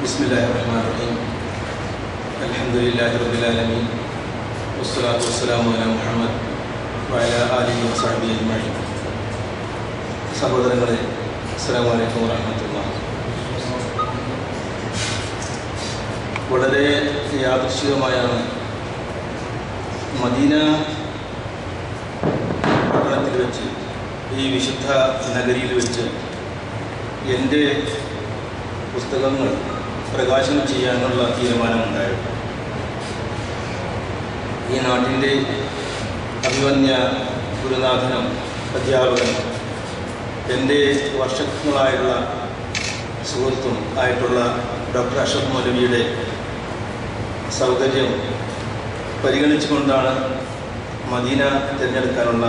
ബിസ്മില്ലാഹിർറഹ്മാനിർറഹീം. അൽഹംദുലില്ലാഹി റബ്ബിൽ ആലമീൻ. വസ്സലാത്തു വസ്സലാമു അലാ മുഹമ്മദ് വഅലാ ആലിഹി വസഹ്ബിഹി അജ്മഈൻ. സഹോദരങ്ങളെ, അസ്സലാമു അലൈക്കും വറഹ്മത്തുള്ളാഹി. വളരെ യാദൃശ്ചികമായാണ് മദീന പട്ടണത്തിൽ വെച്ച്, ഈ വിശുദ്ധ നഗരിയിൽ വെച്ച് എൻ്റെ പുസ്തകങ്ങൾ പ്രകാശനം ചെയ്യാനുള്ള തീരുമാനമുണ്ടായിരുന്നു. ഈ നാട്ടിൻ്റെ അഭിമന്യ ഗുരുനാഥനും അധ്യാപകനും എൻ്റെ വർഷങ്ങളായുള്ള സുഹൃത്തും ആയിട്ടുള്ള ഡോക്ടർ അഷ്റഫ് മൗലവിയുടെ സൗകര്യം പരിഗണിച്ചുകൊണ്ടാണ് മദീന തിരഞ്ഞെടുക്കാനുള്ള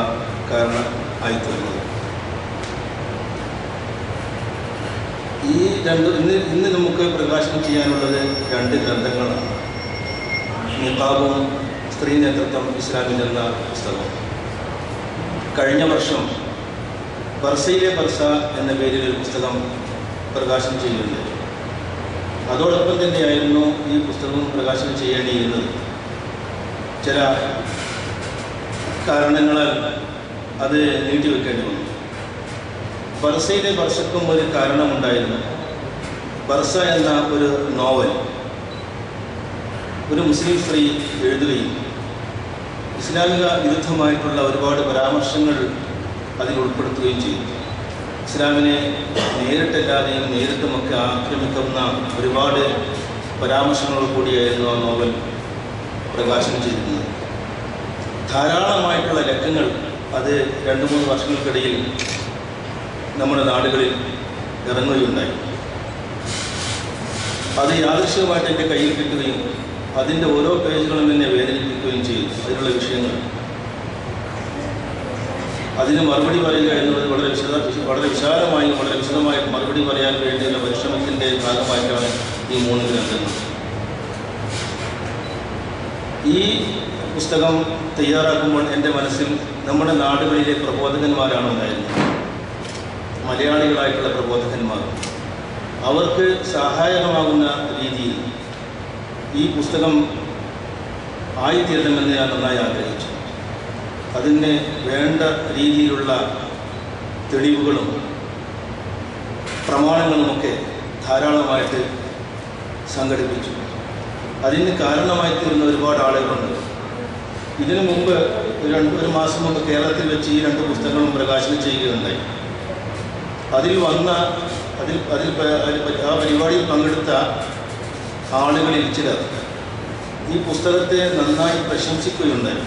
കാരണം ആയിത്തീർന്നത്. ഇന്ന് നമുക്ക് പ്രകാശനം ചെയ്യാനുള്ളത് 2 ഗ്രന്ഥങ്ങളാണ്. നിഖാബും സ്ത്രീ നേതൃത്വം ഇസ്ലാമിൽ എന്ന പുസ്തകം. കഴിഞ്ഞ വർഷം ബർസയിലെ ബർസ എന്ന പേരിൽ ഒരു പുസ്തകം പ്രകാശനം ചെയ്യുന്നുണ്ട്. അതോടൊപ്പം തന്നെയായിരുന്നു ഈ പുസ്തകം പ്രകാശനം ചെയ്യേണ്ടിയിരുന്നത്. ചില കാരണങ്ങളാൽ അത് നീട്ടിവെക്കേണ്ടി വന്നു. ബർസയിലെ ബർസക്കും ഒരു കാരണമുണ്ടായിരുന്നു. ബർസ എന്ന ഒരു നോവൽ ഒരു മുസ്ലിം സ്ത്രീ എഴുതുകയും ഇസ്ലാമിക വിരുദ്ധമായിട്ടുള്ള ഒരുപാട് പരാമർശങ്ങൾ അതിൽ ഉൾപ്പെടുത്തുകയും ചെയ്തു. ഇസ്ലാമിനെ നേരിട്ടല്ലാതെയും നേരിട്ടുമൊക്കെ ആക്രമിക്കുന്ന ഒരുപാട് പരാമർശങ്ങളോട് കൂടിയായിരുന്നു ആ നോവൽ പ്രകാശനം ചെയ്തിരുന്നത്. ധാരാളമായിട്ടുള്ള ലക്കങ്ങൾ അത് 2-3 വർഷങ്ങൾക്കിടയിൽ നമ്മുടെ നാടുകളിൽ ഇറങ്ങുകയുണ്ടായി. അത് യാദൃശ്ചികമായിട്ട് എൻ്റെ കയ്യിൽ കിട്ടുകയും അതിൻ്റെ ഓരോ പേജുകളും എന്നെ വേദനിപ്പിക്കുകയും ചെയ്തു. അതിനുള്ള വിഷയങ്ങൾ, അതിന് മറുപടി പറയുക എന്നുള്ളത് വളരെ വിശാലമായും വളരെ വിശദമായും മറുപടി പറയാൻ വേണ്ടിയുള്ള പരിശ്രമത്തിൻ്റെ ഭാഗമായിട്ടാണ് ഈ 3 ഗ്രന്ഥങ്ങൾ. ഈ പുസ്തകം തയ്യാറാക്കുമ്പോൾ എൻ്റെ മനസ്സിൽ നമ്മുടെ നാടുകളിലെ പ്രബോധകന്മാരാണ് ഉണ്ടായിരുന്നത്. മലയാളികളായിട്ടുള്ള പ്രബോധകന്മാർ. അവർക്ക് സഹായകമാകുന്ന രീതിയിൽ ഈ പുസ്തകം ആയിത്തീരണമെന്ന് ഞാൻ നന്നായി ആഗ്രഹിച്ചു. അതിന് വേണ്ട രീതിയിലുള്ള തെളിവുകളും പ്രമാണങ്ങളുമൊക്കെ ധാരാളമായിട്ട് സംഘടിപ്പിച്ചു. അതിന് കാരണമായി തീർന്ന ഒരുപാട് ആളുകളുണ്ട്. ഇതിനു മുമ്പ് ഒരു മാസം മുമ്പ് കേരളത്തിൽ വെച്ച് ഈ 2 പുസ്തകങ്ങളും പ്രകാശനം ചെയ്യുകയുണ്ടായി. അതിൽ ആ പരിപാടിയിൽ പങ്കെടുത്ത ആളുകളിൽ ചിലർ ഈ പുസ്തകത്തെ നന്നായി പ്രശംസിക്കുകയുണ്ടായി.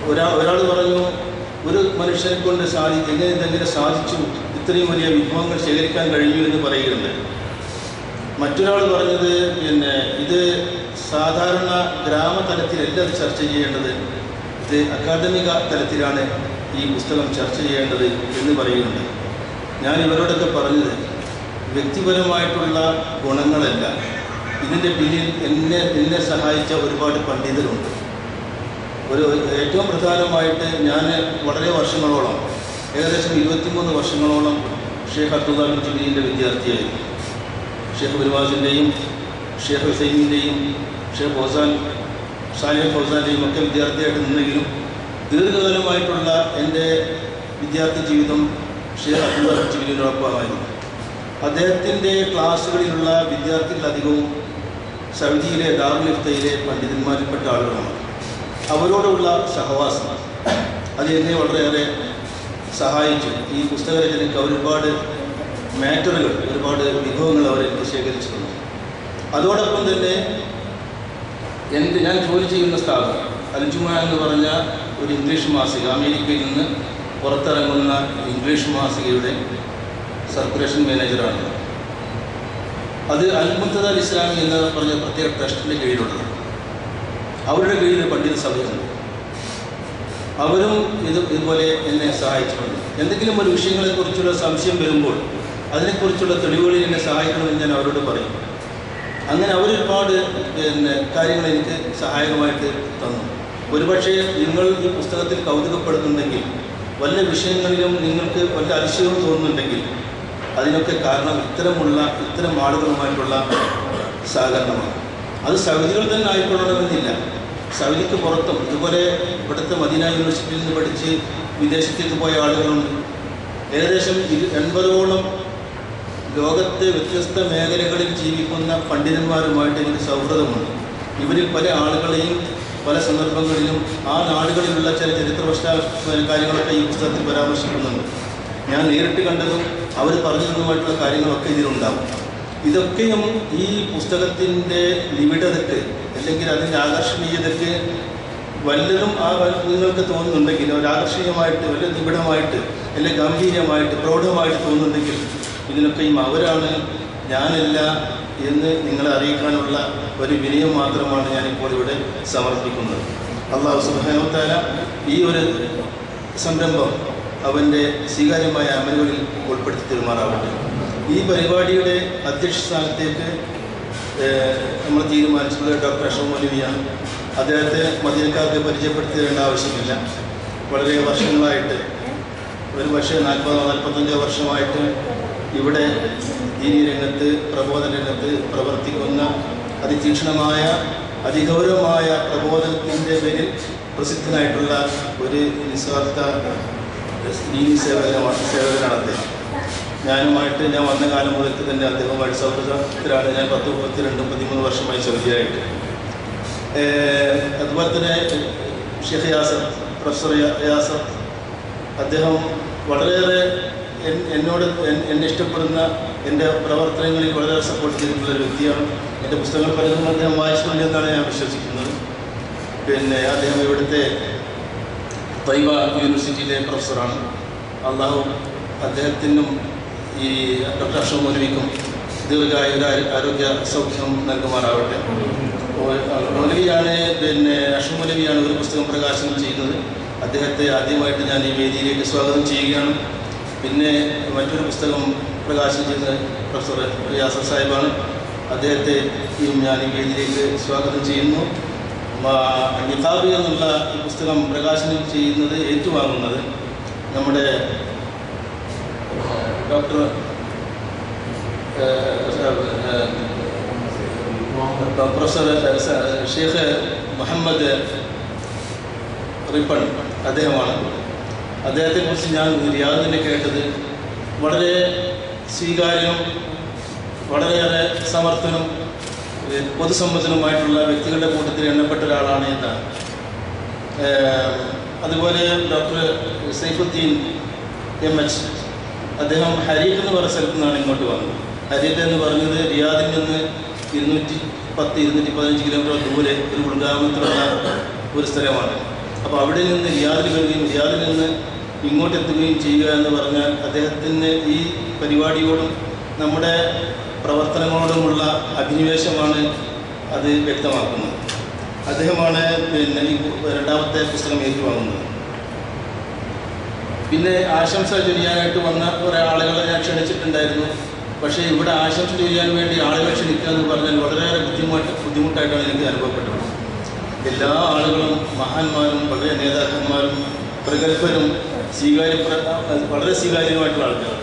ഒരാൾ പറഞ്ഞു, ഒരു മനുഷ്യനെ കൊണ്ട് എങ്ങനെ സാധിച്ചു ഇത്രയും വലിയ വിഭവങ്ങൾ ശേഖരിക്കാൻ കഴിഞ്ഞു എന്ന് പറയുകയുണ്ടായി. മറ്റൊരാൾ പറഞ്ഞത്, ഇത് സാധാരണ ഗ്രാമതലത്തിലല്ല ചർച്ച ചെയ്യേണ്ടത്, ഇത് അക്കാദമിക തലത്തിലാണ് ഈ പുസ്തകം ചർച്ച ചെയ്യേണ്ടത് എന്ന് പറയുന്നുണ്ട്. ഞാൻ ഇവരോടൊക്കെ പറഞ്ഞത്, വ്യക്തിപരമായിട്ടുള്ള ഗുണങ്ങളല്ല, ഇതിൻ്റെ പിന്നിൽ എന്നെ സഹായിച്ച ഒരുപാട് പണ്ഡിതരുണ്ട്. ഏറ്റവും പ്രധാനമായിട്ട് ഞാൻ വളരെ വർഷങ്ങളോളം, ഏകദേശം 23 വർഷങ്ങളോളം ഷെയ്ഖ് അബ്ദുള്ള ബിൻ ജുബൈറിൻ്റെ വിദ്യാർത്ഥിയായിരുന്നു. ഷെയ്ഖ് ബിൻബാസിൻ്റെയും ഷെയ്ഖ് ഹുസൈമിൻ്റെയും ഷെയ്ഖ് സാലിഹ് ഫൗസാൻ്റെയും ഒക്കെ വിദ്യാർത്ഥിയായിട്ട് നിന്നെങ്കിലും ദീർഘകാലമായിട്ടുള്ള എൻ്റെ വിദ്യാർത്ഥി ജീവിതം ഷെയ്ഖ് അബ്ദുള്ള ബിൻ ജുബൈറിനോടൊപ്പമായിരുന്നു. അദ്ദേഹത്തിൻ്റെ ക്ലാസ്സുകളിലുള്ള വിദ്യാർത്ഥികളധികവും സൗദിയിലെ ദാറുൽ ഇഫ്തയിലെ പണ്ഡിതന്മാരിൽപ്പെട്ട ആളുകളാണ്. അവരോടുള്ള സഹവാസം അത് എന്നെ വളരെയേറെ സഹായിച്ചു. ഈ പുസ്തകരചനയ്ക്ക് ഒരുപാട് മാറ്ററുകൾ, ഒരുപാട് വിഭവങ്ങൾ അവരെനിക്ക് ശേഖരിച്ചിട്ടുണ്ട്. അതോടൊപ്പം തന്നെ ഞാൻ ജോലി ചെയ്യുന്ന സ്ഥാപനം അൽജുമ എന്ന് പറഞ്ഞ ഒരു ഇംഗ്ലീഷ് മാസിക, അമേരിക്കയിൽ നിന്ന് പുറത്തിറങ്ങുന്ന ഇംഗ്ലീഷ് മാസികയുടെ സർക്കുലേഷൻ മാനേജറാണ്. അത് അൽ-മുൻതദ അൽ-ഇസ്ലാമി എന്ന് പറഞ്ഞ പ്രത്യേക ട്രസ്റ്റിൻ്റെ കീഴിലുള്ളത്. അവരുടെ കീഴിൽ പണ്ഡിത സഭയുണ്ട്. അവരും ഇതുപോലെ എന്നെ സഹായിച്ചിട്ടുണ്ട്. എന്തെങ്കിലും ഒരു വിഷയങ്ങളെക്കുറിച്ചുള്ള സംശയം വരുമ്പോൾ അതിനെക്കുറിച്ചുള്ള തെളിവുകളിൽ എന്നെ സഹായിക്കണമെന്ന് ഞാൻ അവരോട് പറയും. അങ്ങനെ അവരൊരുപാട് കാര്യങ്ങൾ എനിക്ക് സഹായകമായിട്ട് തന്നു. ഒരുപക്ഷെ നിങ്ങൾ ഈ പുസ്തകത്തിൽ കൗതുകപ്പെടുന്നുണ്ടെങ്കിൽ, വല്ല വിഷയങ്ങളിലും നിങ്ങൾക്ക് വല്ല അതിശയവും തോന്നുന്നുണ്ടെങ്കിൽ അതിനൊക്കെ കാരണം ഇത്തരം ആളുകളുമായിട്ടുള്ള സഹകരണമാണ്. അത് സൗദികൾ തന്നെ ആയിക്കൊള്ളണമെന്നില്ല. സൗദിക്ക് പുറത്തും ഇതുപോലെ ഇവിടുത്തെ മദീന യൂണിവേഴ്സിറ്റിയിൽ നിന്ന് പഠിച്ച് വിദേശത്തേക്ക് പോയ ആളുകളുണ്ട്. ഏകദേശം 80ഓളം ലോകത്തെ വ്യത്യസ്ത മേഖലകളിൽ ജീവിക്കുന്ന പണ്ഡിതന്മാരുമായിട്ട് എനിക്ക് സൗഹൃദമുണ്ട്. ഇവരിൽ പല ആളുകളെയും പല സന്ദർഭങ്ങളിലും ആ നാടുകളിലുള്ള ചില ചരിത്രപശ്ചാത്തല കാര്യങ്ങളൊക്കെ ഈ പുസ്തകത്തിൽ പരാമർശിക്കുന്നുണ്ട്. ഞാൻ നേരിട്ട് കണ്ടതും അവർ പറഞ്ഞതുമായിട്ടുള്ള കാര്യങ്ങളൊക്കെ ഇതിലുണ്ടാവും. ഇതൊക്കെയും ഈ പുസ്തകത്തിൻ്റെ നിബിഡതയ്ക്ക് അല്ലെങ്കിൽ അതിൻ്റെ ആകർഷണീയതയ്ക്ക് വല്ലതും നിങ്ങൾക്ക് തോന്നുന്നുണ്ടെങ്കിൽ ഒരാകർഷണീയമായിട്ട് വലിയ നിബിഡമായിട്ട് അല്ലെങ്കിൽ ഗംഭീരമായിട്ട് പ്രൗഢമായിട്ട് തോന്നുന്നുണ്ടെങ്കിൽ ഇതിനൊക്കെയും അവരാണ് ഞാനല്ല എന്ന് നിങ്ങളെ അറിയിക്കാനുള്ള ഒരു വിനയം മാത്രമാണ് ഞാനിപ്പോൾ ഇവിടെ സമർപ്പിക്കുന്നത്. അല്ലാഹു സുബ്ഹാനഹു വ തആല ഈ ഒരു സംരംഭം അവൻ്റെ സ്വീകാര്യമായ അമലുകളിൽ ഉൾപ്പെടുത്തി തീരുമാറാവട്ടെ. ഈ പരിപാടിയുടെ അധ്യക്ഷ സ്ഥാനത്തേക്ക് നമ്മൾ തീരുമാനിച്ചിട്ടുള്ളത് ഡോക്ടർ അഷ്റഫ് മൗലവിയാണ്. അദ്ദേഹത്തെ മദീനക്കാർക്ക് പരിചയപ്പെടുത്തി തരേണ്ട ആവശ്യമില്ല. വളരെ വർഷങ്ങളായിട്ട്, ഒരു പക്ഷേ 40-45 വർഷമായിട്ട് ഇവിടെ ദീനീ രംഗത്ത്, പ്രബോധന രംഗത്ത് പ്രവർത്തിക്കുന്ന അതിതീക്ഷ്ണമായ അതിഗൗരവമായ പ്രബോധനത്തിൻ്റെ പേരിൽ പ്രസിദ്ധനായിട്ടുള്ള ഒരു നിസ്വാർത്ഥ ദീനീ സേവകനാണ് അദ്ദേഹം. ഞാൻ വന്ന കാലം മുതൽക്ക് തന്നെ അദ്ദേഹവുമായിട്ട് സൗഹൃദത്തിലാണ്. ഞാൻ 10-13 വർഷമായി സൗദിയായിട്ട്. അതുപോലെ തന്നെ ഷെയ്ഖ് യാസർ, പ്രൊഫസർ യാസർ, അദ്ദേഹം വളരെയേറെ എന്നെ ഇഷ്ടപ്പെടുന്ന, എൻ്റെ പ്രവർത്തനങ്ങളിൽ വളരെ സപ്പോർട്ട് ചെയ്തിട്ടുള്ളൊരു വ്യക്തിയാണ്. എൻ്റെ പുസ്തകങ്ങൾ പലതും അദ്ദേഹം വായിച്ചിട്ടുണ്ടെന്നാണ് ഞാൻ വിശ്വസിക്കുന്നത്. പിന്നെ അദ്ദേഹം ഇവിടുത്തെ തൈബ യൂണിവേഴ്സിറ്റിയിലെ പ്രൊഫസറാണ്. അള്ളാഹു അദ്ദേഹത്തിനും ഈ ഡോക്ടർ അഷ്റഫ് മൗലവിക്കും ആരോഗ്യ സൗഖ്യം നൽകുമാറാവട്ടെ. മൗലവിയാണ് അഷ്റഫ് മൗലവിയാണ് ഒരു പുസ്തകം പ്രകാശനം ചെയ്യുന്നത്. അദ്ദേഹത്തെ ആദ്യമായിട്ട് ഞാൻ ഈ വേദിയിലേക്ക് സ്വാഗതം ചെയ്യുകയാണ്. പിന്നെ മറ്റൊരു പുസ്തകം പ്രകാശനം ചെയ്യുന്നത് പ്രൊഫസർ യാസർ സാഹിബാണ്. അദ്ദേഹത്തെ ഞാൻ ഈ വേദിയിലേക്ക് സ്വാഗതം ചെയ്യുന്നു. നിഖാബ് എന്നുള്ള ഈ പുസ്തകം പ്രകാശനം ചെയ്യുന്നത്, ഏറ്റുവാങ്ങുന്നത് നമ്മുടെ ഡോക്ടർ പ്രൊഫസർ ഷെയ്ഖ് മുഹമ്മദ് റിപ്പൺ അദ്ദേഹമാണ്. അദ്ദേഹത്തെക്കുറിച്ച് ഞാൻ റിയാദിനെ കേട്ടത് വളരെ സ്വീകാര്യനും വളരെയേറെ സമർത്ഥനും പൊതുസമ്മതനുമായിട്ടുള്ള വ്യക്തികളുടെ കൂട്ടത്തിൽ എണ്ണപ്പെട്ട ഒരാളാണ് എന്നാണ്. അതുപോലെ ഡോക്ടർ സൈഫുദ്ദീൻ MH, അദ്ദേഹം ഹരീഖ് എന്ന് പറയുന്ന സ്ഥലത്തു നിന്നാണ് ഇങ്ങോട്ട് വന്നത്. ഹരീഖ് എന്ന് പറഞ്ഞത് റിയാദിൽ നിന്ന് 210-215 കിലോമീറ്റർ ദൂരെ ഒരു ഉൾഗ്രാമത്തിലുള്ള ഒരു സ്ഥലമാണ്. അപ്പോൾ അവിടെ നിന്ന് റിയാദിൽ വരികയും റിയാദിൽ നിന്ന് ഇങ്ങോട്ട് എത്തുകയും ചെയ്യുക എന്ന് പറഞ്ഞാൽ അദ്ദേഹത്തിന് ഈ പരിപാടിയോടും നമ്മുടെ പ്രവർത്തനങ്ങളോടുമുള്ള അഭിനിവേശമാണ് അത് വ്യക്തമാക്കുന്നത്. അദ്ദേഹമാണ് ഈ രണ്ടാമത്തെ പുസ്തകം ഏറ്റുവാങ്ങുന്നത്. പിന്നെ ആശംസ ചൊരിയാനായിട്ട് വന്ന കുറേ ആളുകളെ ഞാൻ ക്ഷണിച്ചിട്ടുണ്ടായിരുന്നു. പക്ഷേ ഇവിടെ ആശംസ ചൊരിയാൻ വേണ്ടി ആളുകളെ ക്ഷണിക്കുക എന്ന് പറഞ്ഞാൽ വളരെയേറെ ബുദ്ധിമുട്ടായിട്ടാണ് എനിക്ക് അനുഭവപ്പെട്ടത്. എല്ലാ ആളുകളും മഹാന്മാരും വളരെ നേതാക്കന്മാരും പ്രഗത്ഭരും വളരെ സ്വീകാര്യമായിട്ടുള്ള ആൾക്കാർ.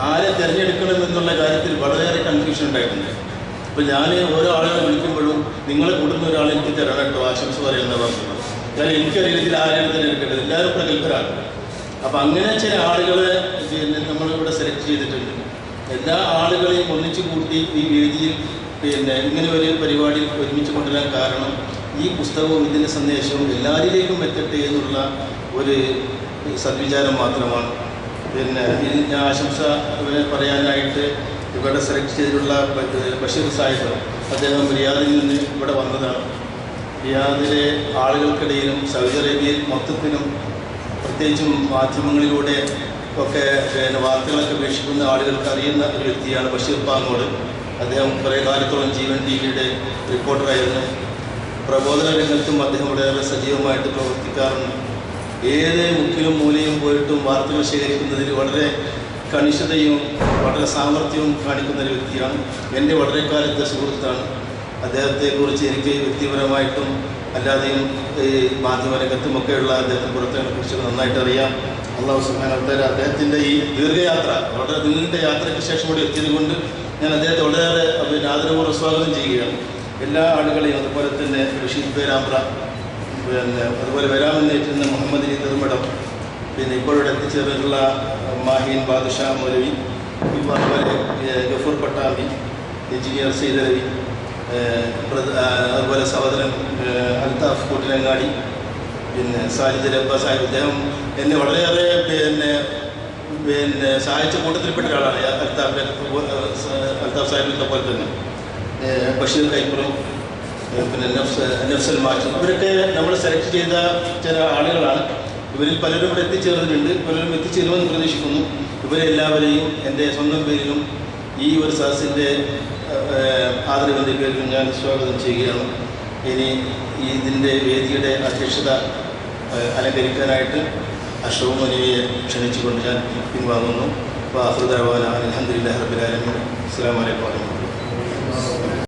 ആരെ തിരഞ്ഞെടുക്കണമെന്നുള്ള കാര്യത്തിൽ വളരെയേറെ കൺഫ്യൂഷൻ ഉണ്ടായിട്ടുണ്ട്. അപ്പോൾ ഞാൻ ഓരോ ആളുകളെ വിളിക്കുമ്പോഴും നിങ്ങളെ കൂടുന്ന ഒരാൾ എനിക്ക് തരണം കേട്ടോ ആശംസ പറയുന്ന പറഞ്ഞത്. കാരണം എനിക്കറിയില്ല ഇതിൽ ആരെയാണ് തിരഞ്ഞെടുക്കേണ്ടത്, എല്ലാവരും പ്രഗത്ഭരാണ്. അപ്പോൾ അങ്ങനെ ചില ആളുകളെ നമ്മളിവിടെ സെലക്ട് ചെയ്തിട്ടുണ്ട്. എല്ലാ ആളുകളെയും ഒന്നിച്ചു കൂട്ടി ഈ വേദിയിൽ ഇങ്ങനെ ഒരു പരിപാടി ഒരുമിച്ച് കൊണ്ടുവരാൻ കാരണം ഈ പുസ്തകവും ഇതിൻ്റെ സന്ദേശവും എല്ലാവരിലേക്കും എത്തട്ടെ എന്നുള്ള ഒരു സദ്വിചാരം മാത്രമാണ്. ഇതിന് ആശംസ പറയാനായിട്ട് ഇവിടെ സെലക്ട് ചെയ്തിട്ടുള്ള ബഷീർ സാഹിബ്, അദ്ദേഹം റിയാദിൽ നിന്ന് ഇവിടെ വന്നതാണ്. റിയാദിലെ ആളുകൾക്കിടയിലും സൗദി അറേബ്യയിൽ മൊത്തത്തിലും പ്രത്യേകിച്ചും മാധ്യമങ്ങളിലൂടെ ഒക്കെ വാർത്തകളൊക്കെ വീക്ഷിക്കുന്ന ആളുകൾക്ക് അറിയുന്ന ഒരു വ്യക്തിയാണ് ബഷീർ പാങ്ങോട്. അദ്ദേഹം കുറേ കാലത്തോളം ജീവൻ TV-യുടെ റിപ്പോർട്ടറായിരുന്നു. പ്രബോധന രംഗത്തും അദ്ദേഹം വളരെ സജീവമായിട്ട് പ്രവർത്തിക്കാറുണ്ട്. ഏത് മുക്കിലും മൂലയും പോയിട്ടും വാർത്തകൾ ശേഖരിക്കുന്നതിൽ വളരെ കണിശതയും വളരെ സാമർഥ്യവും കാണിക്കുന്ന ഒരു വ്യക്തിയാണ്. എൻ്റെ വളരെ കാലത്തെ സുഹൃത്താണ്. അദ്ദേഹത്തെക്കുറിച്ച് എനിക്ക് വ്യക്തിപരമായിട്ടും അല്ലാതെയും ഈ മാധ്യമരംഗത്തുമൊക്കെയുള്ള അദ്ദേഹത്തിൻ്റെ പ്രവർത്തനങ്ങളെക്കുറിച്ച് നന്നായിട്ട് അറിയാം. അള്ളാഹു സുബ്ഹാനഹു വ തആല അദ്ദേഹത്തിൻ്റെ ഈ ദീർഘയാത്ര, വളരെ നീണ്ട യാത്രയ്ക്ക് ശേഷം കൂടി എത്തിയത് കൊണ്ട് ഞാൻ അദ്ദേഹത്തെ വളരെയേറെ ആദരപൂർവ്വം സ്വാഗതം ചെയ്യുകയാണ്. എല്ലാ ആളുകളെയും, അതുപോലെ തന്നെ റഷീദ് പേരാമ്പ്ര, അതുപോലെ വരാമെന്നേറ്റുന്ന മുഹമ്മദ് അലി തെറുമടം, പിന്നെ ഇപ്പോഴിവിടെ എത്തിച്ചേർന്നിട്ടുള്ള മാഹീൻ ബാദുഷാ മൗലവി, അതുപോലെ ഗഫൂർ പട്ടാമ്പി, എഞ്ചിനീയർ സൈദലവി, അതുപോലെ സഹോദരൻ അൽതാഫ് കൂട്ടിലങ്ങാടി, പിന്നെ സാലിദ് റബ്ബ സാഹിബ്, അദ്ദേഹം എന്നെ വളരെയേറെ സഹായിച്ച കൂട്ടത്തിൽപ്പെട്ട ഒരാളാണ്. അൽതാഫ് സാഹിബിൻ്റെ പോലെ തന്നെ ബഷീർ കൈപ്പുറം, പിന്നെ നഫ്സൽ മാഷ്, ഇവരൊക്കെ നമ്മൾ സെലക്ട് ചെയ്ത ചില ആളുകളാണ്. ഇവരിൽ പലരും ഇവിടെ എത്തിച്ചേർന്നിട്ടുണ്ട്, പലരും എത്തിച്ചേരുമെന്ന് പ്രതീക്ഷിക്കുന്നു. ഇവരെല്ലാവരെയും എൻ്റെ സ്വന്തം പേരിലും ഈ ഒരു സദസ്സിൻ്റെ ആദരവിൻ്റെ പേരിലും ഞാൻ സ്വാഗതം ചെയ്യുകയാണ്. ഇനി ഇതിൻ്റെ വേദിയുടെ അധ്യക്ഷത അലങ്കരിക്കാനായിട്ട് അഷ്റഫ് മൗലവിയെ ക്ഷണിച്ചുകൊണ്ട് ഞാൻ പിൻവാങ്ങുന്നു. വാഖിറു ദഅ്വാനാ അൽഹംദുലില്ലാഹി റബ്ബിൽ ആലമീൻ. അസ്സലാമു അലൈക്കും.